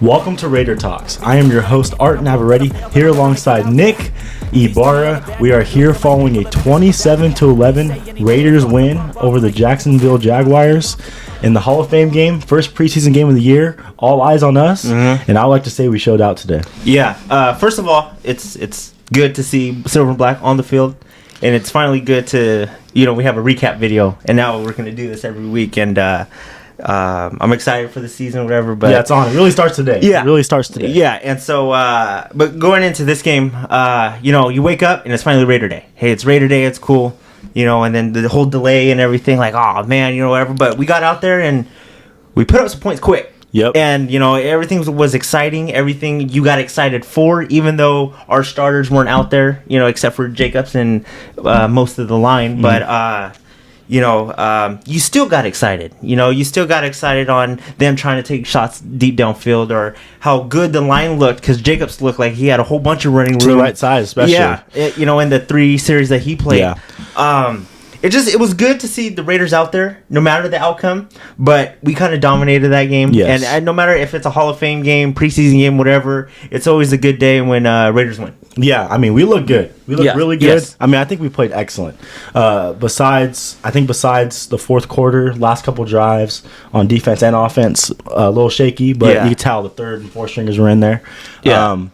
Welcome to Raider Talks. I am your host, Art Navarrete, here alongside Nick Ibarra. We are here following a 27-11 Raiders win over the Jacksonville Jaguars in the Hall of Fame game, first preseason game of the year. All eyes on us, and I would like to say we showed out today. Yeah. First of all, it's good to see Silver and Black on the field, and it's finally good to, we have a recap video, and now we're going to do this every week, and I'm excited for the season or whatever. But yeah, it's on. It really starts today. Yeah. It really starts today. Yeah, and so, but going into this game, you wake up, and it's finally Raider Day. Hey, it's Raider Day, it's cool, and then the whole delay and everything, like, oh, man, whatever. But we got out there, and we put up some points quick. Yep. And, everything was exciting. Everything you got excited for, even though our starters weren't out there, except for Jacobs and most of the line. Mm-hmm. But, you still got excited. You still got excited on them trying to take shots deep downfield, or how good the line looked, because Jacobs looked like he had a whole bunch of running room. To the right side, especially. Yeah, in the 3 series that he played. Yeah. It was good to see the Raiders out there, no matter the outcome. But we kind of dominated that game. Yes. And no matter if it's a Hall of Fame game, preseason game, whatever, it's always a good day when Raiders win. Yeah, we look good. We look really good. Yes. I think we played excellent. Besides the fourth quarter, last couple drives on defense and offense, a little shaky, but you could tell the third and fourth stringers were in there. Yeah.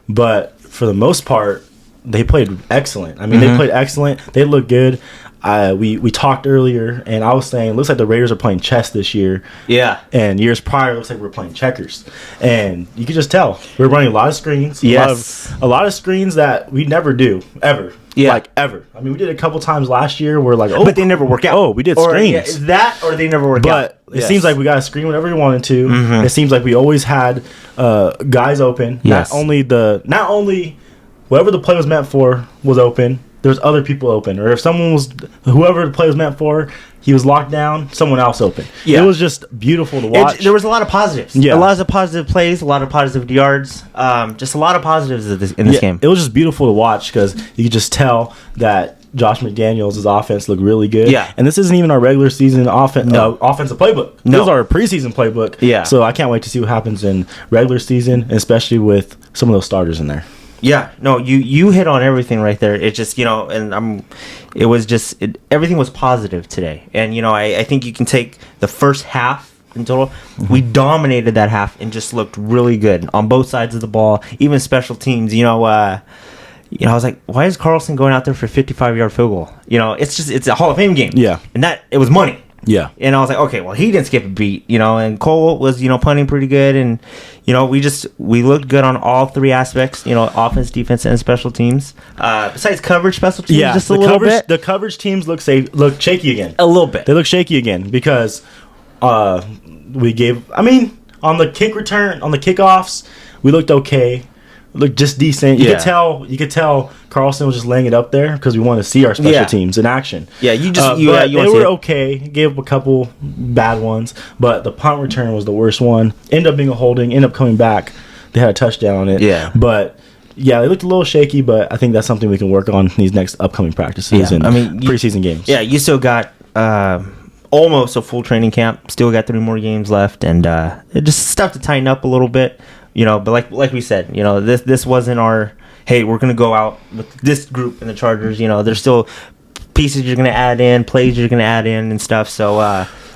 But for the most part, they played excellent. They played excellent. They looked good. We talked earlier, and I was saying, it looks like the Raiders are playing chess this year. Yeah. And years prior, it looks like we're playing checkers. And you can just tell. We're running a lot of screens. Yes. A lot of screens that we never do, ever. Yeah. Like, ever. we did a couple times last year. We're like, oh. But they never work out. Oh, we did screens. Or they never work out. But it seems like we got to screen whenever we wanted to. Mm-hmm. It seems like we always had guys open. Yes. Not only whoever the play was meant for was open, there's other people open, or if whoever the play was meant for, he was locked down, someone else open. Yeah. It was just beautiful to watch. There was a lot of positives. Yeah. A lot of positive plays, a lot of positive yards, just a lot of positives in this game. It was just beautiful to watch, because you could just tell that Josh McDaniels' offense looked really good. Yeah. And this isn't even our regular season offensive playbook. No. This is our preseason playbook. Yeah. So I can't wait to see what happens in regular season, especially with some of those starters in there. Yeah, no, you hit on everything right there. It just, everything was positive today. And, I think you can take the first half in total. Mm-hmm. We dominated that half and just looked really good on both sides of the ball, even special teams. I was like, why is Carlson going out there for a 55-yard field goal? It's a Hall of Fame game. Yeah. And it was money. Yeah. And I was like, okay, well, he didn't skip a beat, and Cole was, punting pretty good. And, we looked good on all 3 aspects, offense, defense, and special teams. Besides coverage, special teams, just a little bit. The coverage teams look shaky again. A little bit. They look shaky again because we gave, on the kick return, on the kickoffs, we looked okay. Looked just decent. You could tell Carlson was just laying it up there because we want to see our special teams in action. Yeah, they were okay. Gave up a couple bad ones, but the punt return was the worst one. Ended up being a holding. Ended up coming back. They had a touchdown on it. Yeah, but they looked a little shaky. But I think that's something we can work on in these next upcoming practices and preseason games. Yeah, you still got almost a full training camp. Still got 3 more games left, and it just stuff to tighten up a little bit. But like we said, this wasn't our, hey, we're going to go out with this group in the Chargers. There's still pieces you're going to add in, plays you're going to add in and stuff. So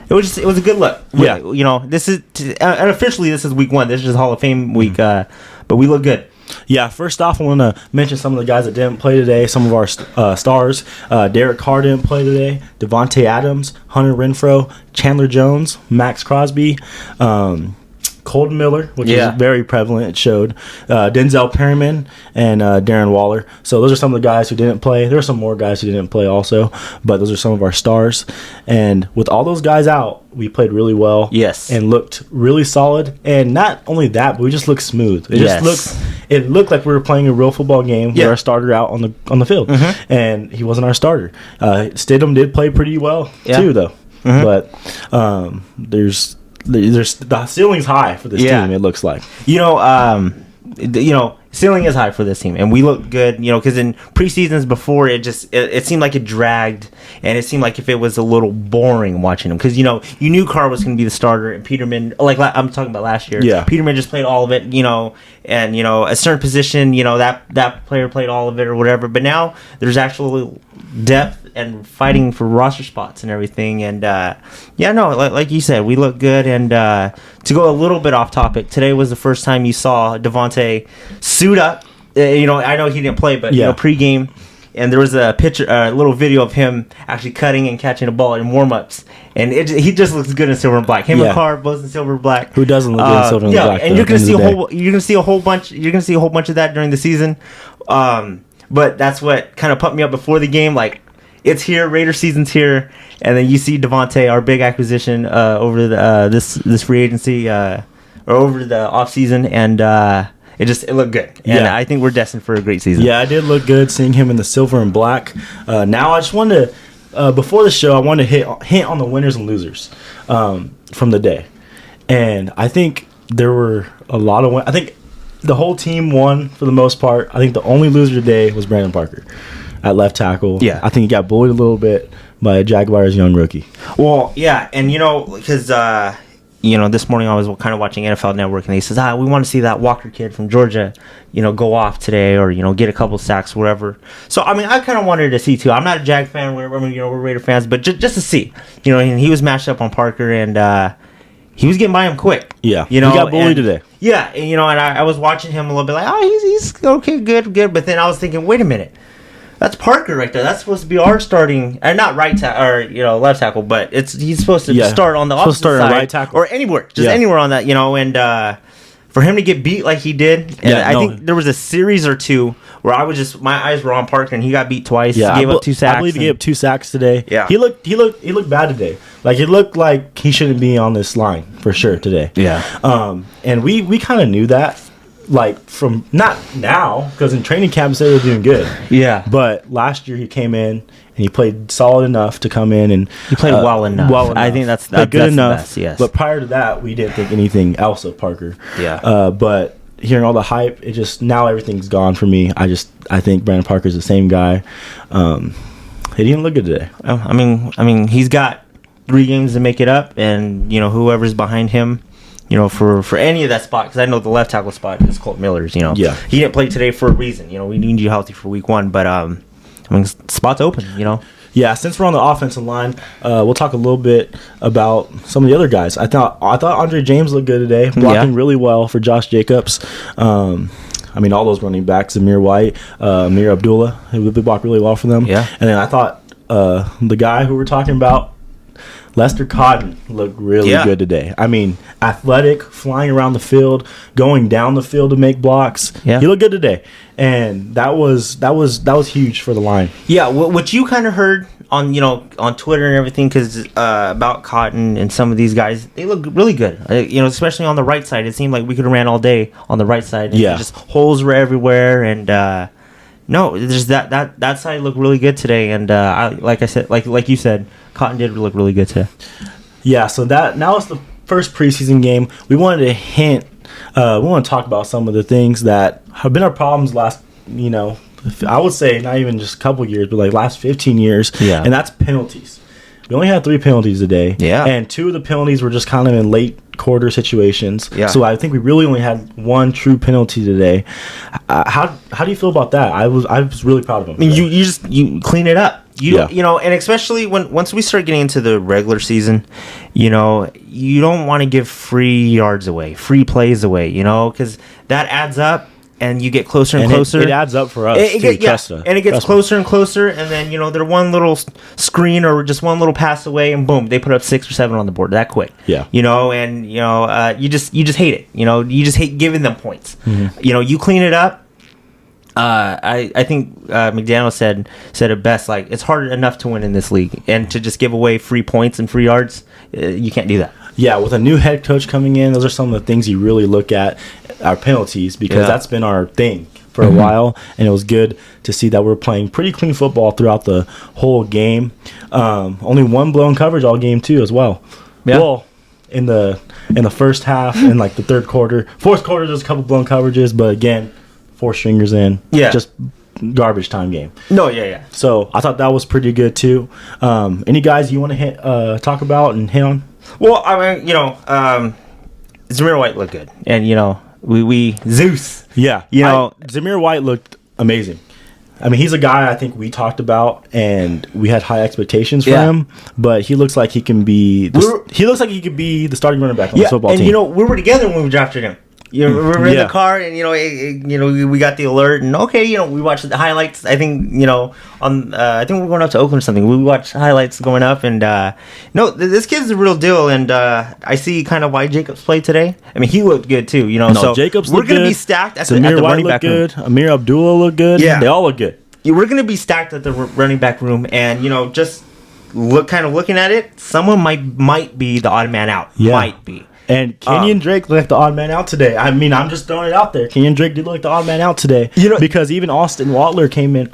it was a good look. Yeah. This is, and officially this is week 1. This is just Hall of Fame week, but we look good. Yeah, first off, I want to mention some of the guys that didn't play today, some of our stars. Derek Carr didn't play today. Devontae Adams, Hunter Renfrow, Chandler Jones, Max Crosby, Colton Miller, which is very prevalent, it showed. Denzel Perryman and Darren Waller. So those are some of the guys who didn't play. There are some more guys who didn't play also, but those are some of our stars. And with all those guys out, we played really well. Yes. And looked really solid. And not only that, but we just looked smooth. It looked like we were playing a real football game with our starter out on the field. Mm-hmm. And he wasn't our starter. Stidham did play pretty well too, though. Mm-hmm. But there's the ceiling's high for this team, it looks like. ceiling is high for this team, and we look good. Because in preseasons before, it seemed like it dragged, and it seemed like if it was a little boring watching them, because you knew Carr was going to be the starter, and Peterman, like I'm talking about last year, Peterman just played all of it, and a certain position, that player played all of it or whatever. But now there's actual depth and fighting for roster spots and everything, and like you said, we look good. And to go a little bit off topic, today was the first time you saw Devontae suit up. I know he didn't play, but pregame, and there was a little video of him actually cutting and catching a ball in warm-ups, and he just looks good in silver and black. Him and Carr both in silver and black. Who doesn't look good in silver and black? And you're gonna see a whole bunch of that during the season. But that's what kind of pumped me up before the game. Like, it's here, Raider season's here, and then you see Devontae, our big acquisition over this free agency or over the off season, and it looked good. And I think we're destined for a great season. Yeah, I did look good seeing him in the silver and black. Now I just wanted to, before the show, I wanted to hint on the winners and losers from the day, and I think there were a lot of. I think the whole team won for the most part. I think the only loser today was Brandon Parker at left tackle. Yeah. I think he got bullied a little bit by a Jaguars young rookie. Well, yeah, and because this morning I was kind of watching NFL Network, and he says, we want to see that Walker kid from Georgia, go off today, or get a couple sacks, whatever. So I mean, I kind of wanted to see too. I'm not a Jag fan, we're Raider fans, but just to see, and he was matched up on Parker, and he was getting by him quick. Yeah, he got bullied today. Yeah, and I was watching him a little bit like, he's okay, good, but then I was thinking, wait a minute. That's Parker right there. That's supposed to be our starting, not right tackle or left tackle, but he's supposed to start on the opposite side, right tackle or anywhere, anywhere on that, and for him to get beat like he did, and I think there was a series or two where my eyes were on Parker, and he got beat twice. Yeah, he gave up 2 sacks. I believe he gave up 2 sacks today. Yeah, he looked bad today. Like, it looked like he shouldn't be on this line for sure today. Yeah, and we kind of knew that. Like, from not now, because in training camp he said he was doing good. Yeah, but last year he came in and he played solid enough to come in, and he played well enough. I think that's good enough. Best, yes. But prior to that, we didn't think anything else of Parker. Yeah. But hearing all the hype, it just now everything's gone for me. I think Brandon Parker's the same guy. He didn't look good today. I mean, he's got 3 games to make it up, and whoever's behind him. For any of that spot, because I know the left tackle spot is Colt Miller's. Yeah, he didn't play today for a reason. We need you healthy for week 1, but spot's open. Yeah, since we're on the offensive line, we'll talk a little bit about some of the other guys. I thought Andre James looked good today, blocking really well for Josh Jacobs. All those running backs, Zamir White, Amir Abdullah, who blocked really well for them. Yeah, and then I thought the guy who we're talking about, Lester Cotton, looked really good today. Athletic, flying around the field, going down the field to make blocks. Yeah, he looked good today, and that was huge for the line. Yeah, what you kind of heard on Twitter and everything, because about Cotton and some of these guys, they look really good. Especially on the right side, it seemed like we could have ran all day on the right side. And just holes were everywhere, and no, there's that side looked really good today, and like I said, like you said, Cotton did look really good today. Yeah, so now it's the first preseason game. We wanted to we want to talk about some of the things that have been our problems last, I would say not even just a couple years, but like last 15 years. Yeah, and that's penalties. We only had 3 penalties today. Yeah, and 2 of the penalties were just kind of in late quarter situations. Yeah, so I think we really only had 1 true penalty today. How do you feel about that? I was really proud of him. You clean it up. And especially once we start getting into the regular season, you don't want to give free yards away, free plays away, because that adds up. And you get closer and closer. It adds up for us. And it gets closer and closer. And then, they're one little screen or just one little pass away, and boom, they put up 6 or 7 on the board that quick. Yeah. You just hate it. You just hate giving them points. Mm-hmm. You clean it up. I think McDaniel said it best. Like, it's hard enough to win in this league, and to just give away free points and free yards, you can't do that. Yeah, with a new head coach coming in, those are some of the things you really look at, our penalties, because that's been our thing for a while, and it was good to see that we're playing pretty clean football throughout the whole game. Only 1 blown coverage all game too as well. Yeah. Well, in the first half and like the third quarter. Fourth quarter, there's a couple blown coverages, but again, 4 stringers in. Yeah. Just garbage time game. No, yeah. So I thought that was pretty good too. Any guys you want to talk about and hit on? Well, I mean, Zamir White looked good, and we Zeus. Yeah, Zamir White looked amazing. I mean, he's a guy I think we talked about, and we had high expectations for him. But he looks like he can be. He looks like he could be the starting running back on the football team. And we were together when we drafted him. We were in the car, and we got the alert, and we watched the highlights. I think I think we're going up to Oakland or something. We watched highlights going up, and this kid's the real deal. And I see kind of why Jacobs played today. I mean, he looked good too. So Jacobs we're going to be stacked at the White running back good. room. Amir Abdullah looked good. Yeah, they all look good. We're going to be stacked at the running back room, and just looking at it, someone might be the odd man out. Yeah. Might be. And Kenyon Drake looked like the odd man out today. I mean, I'm just throwing it out there. Kenyon Drake did look like the odd man out today. Because even Austin Walter came in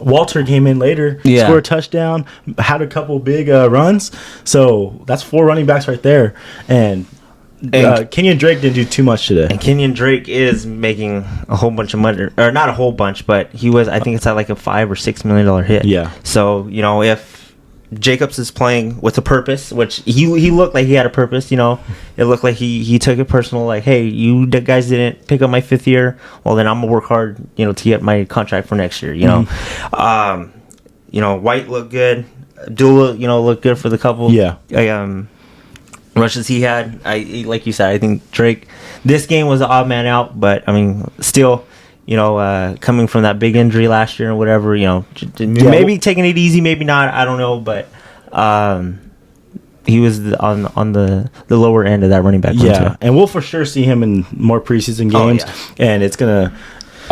later, scored a touchdown, had a couple big runs. So that's 4 running backs right there. And Kenyon Drake didn't do too much today. And Kenyon Drake is making a whole bunch of money, or not a whole bunch, but he was. I think it's at like a $5 or $6 million hit. Yeah. So if Jacobs is playing with a purpose, which he looked like he had a purpose. It looked like he took it personal. Like, hey, you guys didn't pick up my 5th year. Well, then I'm gonna work hard, to get my contract for next year. White looked good. Abdullah, looked good for the couple. Yeah. Rushes he had. Like you said, I think Drake. This game was an odd man out, but I mean, still. Coming from that big injury last year or whatever, maybe taking it easy, maybe not. I don't know, but he was on the lower end of that running back. Yeah, and we'll for sure see him in more preseason games. And it's gonna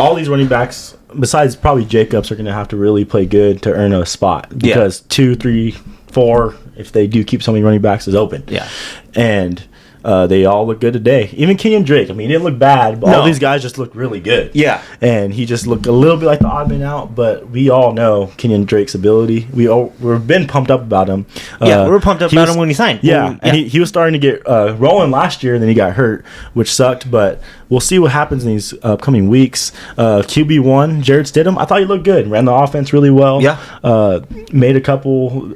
all these running backs, besides probably Jacobs, are gonna have to really play good to earn a spot because 2, 3, 4, if they do keep so many running backs, is open. Yeah, and. They all look good today. Even Kenyon Drake. I mean, he didn't look bad, but all these guys just looked really good. Yeah. And he just looked a little bit like the odd man out, but we all know Kenyon Drake's ability. We've been pumped up about him. We were pumped up about him when he signed. And he was starting to get rolling last year, and then he got hurt, which sucked, but we'll see what happens in these upcoming weeks. QB1, Jared Stidham, I thought he looked good. Ran the offense really well. Yeah.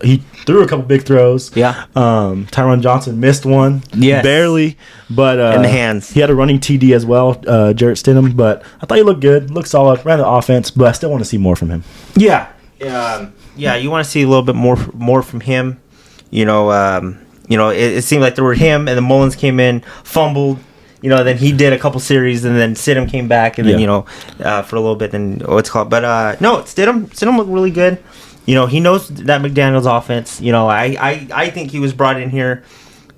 He threw a couple big throws. Yeah. Tyron Johnson missed one. Yes. Barely, but in the hands. He had a running TD as well, Jarrett Stidham. But I thought he looked good, looked solid, ran the offense. But I still want to see more from him. Yeah, you want to see a little bit more from him. It seemed like there were him, and then Mullins came in, fumbled. Then he did a couple series, and then Stidham came back, and then for a little bit, then what's called. But no, Stidham looked really good. He knows that McDaniel's offense. I think he was brought in here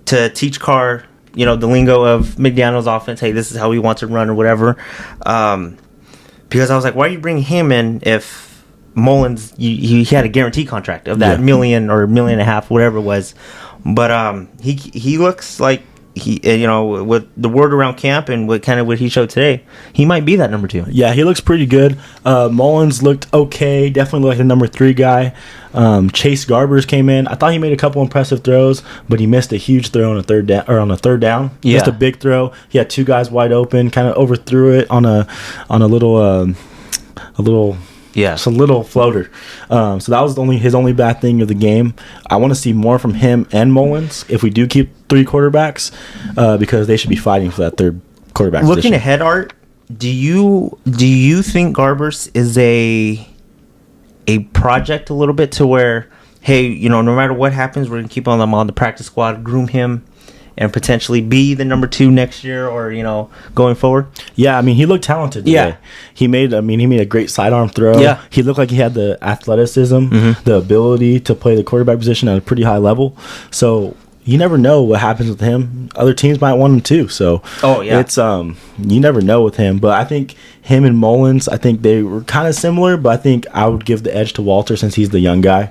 to teach Carr, the lingo of McDaniel's offense. Hey, this is how we want to run or whatever. Because I was like, why are you bringing him in if Mullins, he had a guarantee contract of that $1 million or $1.5 million, whatever it was. But he looks like he, with the word around camp and what he showed today, he might be that number 2. Yeah, he looks pretty good. Mullins looked okay. Definitely looked like the number 3 guy. Chase Garbers came in. I thought he made a couple impressive throws, but he missed a huge throw on a third down. Yeah. Missed a big throw. He had 2 guys wide open. Kind of overthrew it on a little It's a little floater. So that was his only bad thing of the game. I want to see more from him and Mullins if we do keep 3 quarterbacks, because they should be fighting for that third quarterback Looking position. ahead, Art, do you think Garbers is a project a little bit to where, hey, no matter what happens, we're going to keep on the practice squad, groom him, and potentially be the number 2 next year or, going forward? Yeah, I mean, he looked talented today. Yeah. He made a great sidearm throw. Yeah. He looked like he had the athleticism, the ability to play the quarterback position at a pretty high level. So you never know what happens with him. Other teams might want him too. So it's you never know with him. But I think him and Mullins, I think they were kind of similar, but I think I would give the edge to Walter since he's the young guy.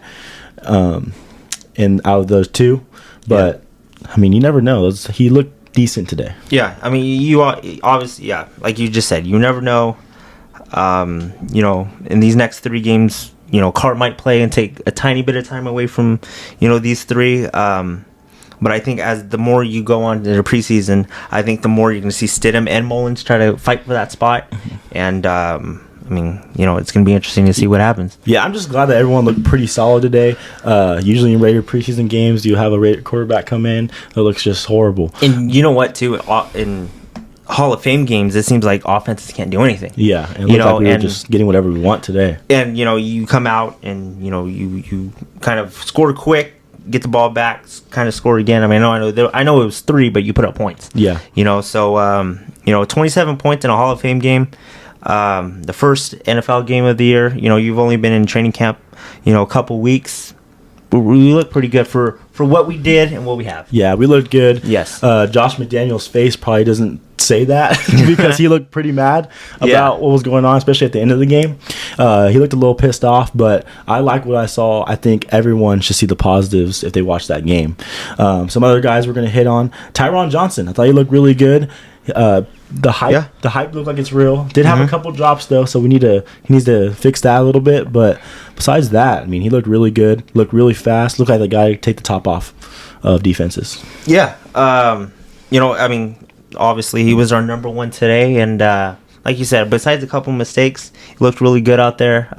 And out of those 2. But I mean, you never know. He looked decent today. Yeah, I mean, you obviously, like you just said, you never know. In these next 3 games, Carr might play and take a tiny bit of time away from, these 3. But I think as the more you go on to the preseason, I think the more you're going to see Stidham and Mullins try to fight for that spot. And, I mean, it's going to be interesting to see what happens. Yeah, I'm just glad that everyone looked pretty solid today. Usually in Raider preseason games, you have a Raider quarterback come in that looks just horrible. And you know what, too? In Hall of Fame games, it seems like offenses can't do anything. Yeah, and it looked like we were just getting whatever we want today. And, you come out and, you kind of score quick, get the ball back, kind of score again. I mean, I know it was 3, but you put up points. Yeah. So 27 points in a Hall of Fame game. The first NFL game of the year. You've only been in training camp, a couple weeks. We look pretty good for what we did and what we have. Yeah, we looked good. Yes. Josh McDaniels' face probably doesn't say that because he looked pretty mad about what was going on, especially at the end of the game. He looked a little pissed off, but I like what I saw. I think everyone should see the positives if they watch that game. Some other guys we're going to hit on. Tyron Johnson. I thought he looked really good. The hype looked like it's real. Did have a couple drops though, so he needs to fix that a little bit. But besides that, I mean, he looked really good. Looked really fast. Looked like the guy to take the top off of defenses. Yeah. I mean, obviously he was our number 1 today, and like you said, besides a couple mistakes, he looked really good out there.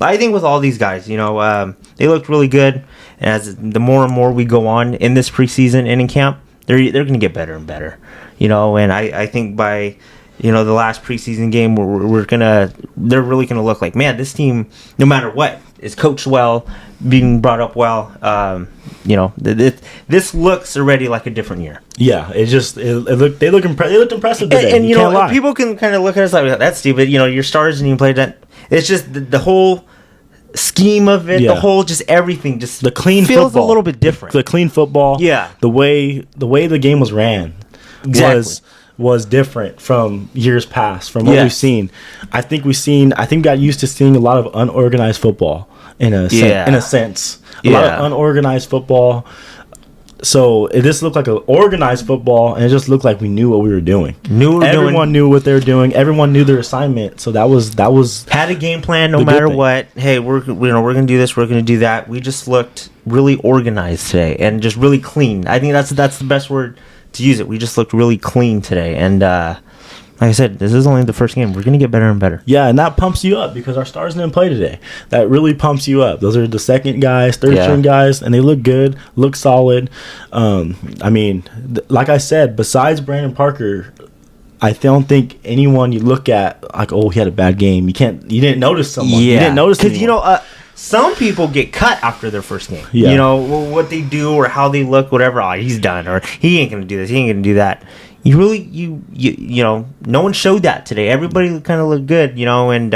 I think with all these guys, they looked really good. And as the more and more we go on in this preseason and in camp, they're going to get better and better. And I think by, the last preseason game, they're really going to look like, man, this team, no matter what, is coached well, being brought up well. This looks already like a different year. Yeah, they looked impressive today. And people can kind of look at us like, that's stupid. Your stars didn't even play that. It's just the whole scheme of it, the whole just everything, just the clean feels football. A little bit different. The clean football. Yeah. The way the game was ran. Exactly. Was different from years past, from what we've seen. I think we got used to seeing a lot of unorganized football in a sense. A lot of unorganized football. So this looked like an organized football, and it just looked like we knew what we were doing. Everyone knew what they were doing. Everyone knew their assignment. So that was had a game plan no matter what. Hey, we're gonna do this. We're gonna do that. We just looked really organized today and just really clean. I think that's the best word to use it. We just looked really clean today, and like I said, this is only the first game. We're going to get better and better. Yeah, and that pumps you up because our stars didn't play today. That really pumps you up. Those are the second guys, third string guys, and they look good, look solid. I mean, like I said, besides Brandon Parker, I don't think anyone you look at like, oh, he had a bad game. You didn't notice someone. Yeah. You didn't notice because some people get cut after their first game. Yeah. What they do or how they look, whatever. Oh, he's done, or he ain't gonna do this. He ain't gonna do that. No one showed that today. Everybody kind of looked good, and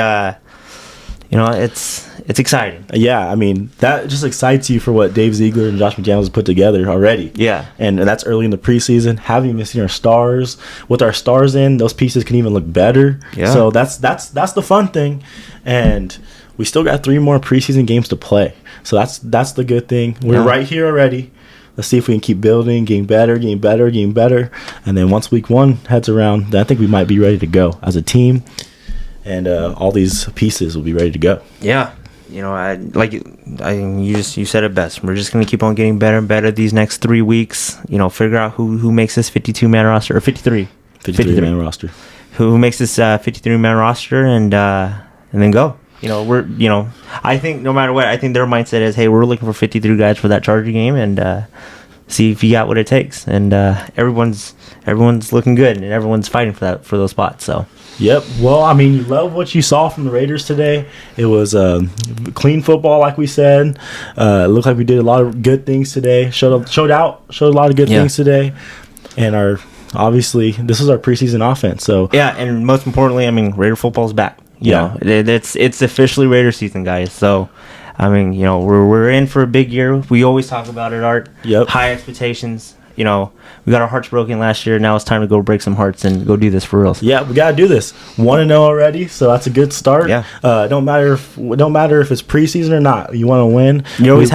it's exciting. Yeah, I mean, that just excites you for what Dave Ziegler and Josh McDaniels put together already. Yeah. And that's early in the preseason. Haven't even seen our stars. With our stars in, those pieces can even look better. Yeah. So that's the fun thing. And we still got 3 more preseason games to play. So that's the good thing. We're right here already. Let's see if we can keep building, getting better. And then once week 1 heads around, then I think we might be ready to go as a team. And all these pieces will be ready to go. Yeah. You said it best. We're just going to keep on getting better and better these next 3 weeks. Figure out who makes this 52-man roster, or 53. 53-man roster. Who makes this 53-man roster, and then go. I think no matter what, I think their mindset is, hey, we're looking for 53 guys for that Charger game, and see if you got what it takes. And everyone's looking good, and everyone's fighting for those spots. So. Yep. Well, I mean, you love what you saw from the Raiders today. It was clean football, like we said. It looked like we did a lot of good things today. Showed a lot of good things today, and obviously this is our preseason offense. So yeah, and most importantly, I mean, Raider football's back. It's officially Raider season, guys. So, I mean, we're in for a big year. We always talk about it, Art. Yep. High expectations. We got our hearts broken last year. Now it's time to go break some hearts and go do this for real. Yeah, we gotta do this. 1-0 already, so that's a good start. Yeah. Don't matter if it's preseason or not. You want to win. You're always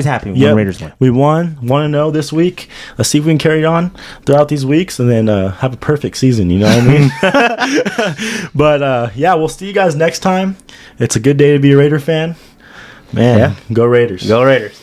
happy when Raiders win. We won 1-0 this week. Let's see if we can carry on throughout these weeks and then have a perfect season. You know what I mean? But we'll see you guys next time. It's a good day to be a Raider fan. Man, go Raiders. Go Raiders.